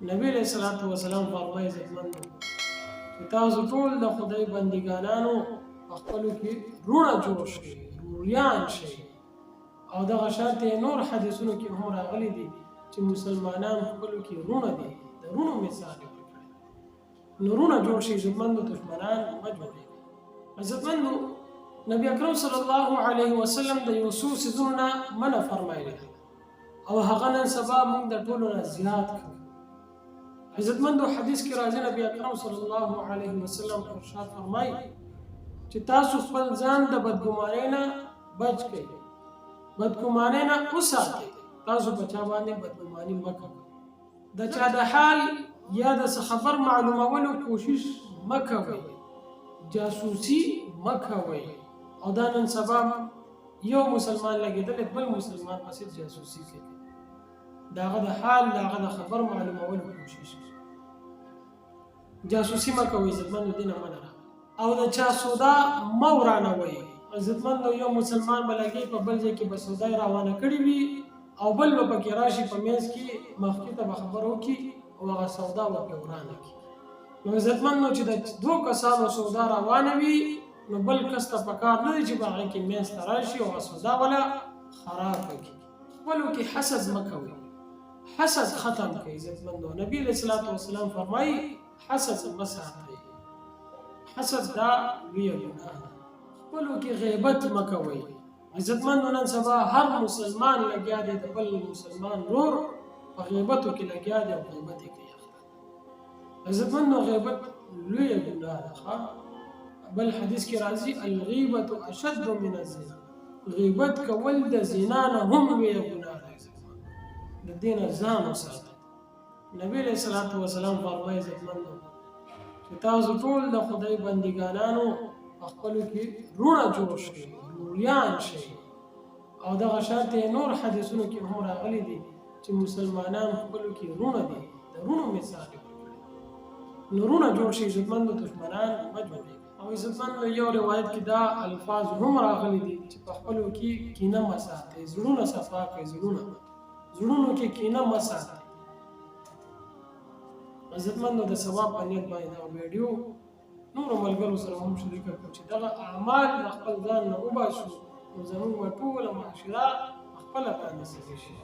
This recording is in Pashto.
نبی علیہ الصلوۃ والسلام فرمایي عزتمندو چې تاسو ټول د خدای بندګانانو خپلو کې رونه جوړ شئ، روریان شئ. او دغه شانتې نور حدیثونو کې هم راغلي دي چې مسلمانان خپلو کې رونه دي، د رونو مثال یې ورکړی. نو رونه جوړ شي عزتمندو، دښمنان مه جوړوئ. عزتمندو نبی اکرم صلی الله علیه وسلم د یو څو څیزونو نه منع فرمایلې ده او هغه نن سبا موږ د ټولو نه زیات کوو. عزتمندو حدیث کې راځي نبی اکرم صلی الله علیه وسلم ارشاد فرمایي چې تاسو خپل ځان د بدګمانۍ نه بچ کړئ، بدګمانۍ نه وساتئ. تاسو په چا باندې بدګماني مه کوئ، د چا د حال یا د څه خبر معلومولو کوشش مه کوئ، جاسوسي مه کوئ. او دا نن سبا یو مسلمان لګېدلی بل مسلمان پسې جاسوسي کوي، د هغه د حال د هغه د خبر معلومولو کوشش. جاسوسي مه کوئ عزتمندو، دې نه منع ده. او د چا سودا مه ورانوئ. عزتمندو یو مسلمان به لګي په بل ځای کې به سودا یې روانه کړې وي او بل به پکې راشي په منځ کې مخکې ته به خبره وکړي او هغه سودا به پرې ورانه کړي. نو عزتمندو چې د دوه کسانو سودا روانه وي نو بل کس ته پکار نه دی چې په هغې کې منځ ته راشي او هغه سودا وله خرابه کړي. خپلو کې حسد مه کوئ، حسد ختم کړئ عزتمندو. نبی علیہ الصلوۃ والسلام فرمایي حسد مه ساتئ، حسد دا لویه ګناه ده. خپلو کې غیبت مه کوئ. عزتمندو نن سبا هر مسلمان لګیا دی د بل مسلمان ورور په غیبتو کې لګیا دی او غیبت یې کوي. عزتمندو غیبت لویه ګناه ده. بل حدیث کې راځي الغیبة اشد من الزنا، غیبت کول د زنا نه هم لویه ګناه ده. د دې نه ځان وساتئ. نبی علیہ الصلوۃ والسلام فرمایي عزتمندو چې تاسو ټول د خدای بندګانانو خپلو کې رونه جوړ شئ، روریان شئ. او دغه شانتې نور حدیثونو کې هم راغلي دي چې مسلمانان خپلو کې رونه دي، د رونو مثال یې ورکړی. نو رونه جوړ شي عزتمندو، دښمنان مه جوړوئ. او عزتمندو یو روایت کې دا الفاظ هم راغلي دي چې په خپلو کې کینه مه ساتئ، زړونه صفا کړئ، زړونو کې کینه مه ساتئ. عزتمندو د ثواب په نیت باندې دا ویډیو نورو ملګرو سره هم شریک کړو چې دغه اعمال د خپل ځان نه وباسو نو زموږ به ټوله معاشره خپله پرانیستلی شي.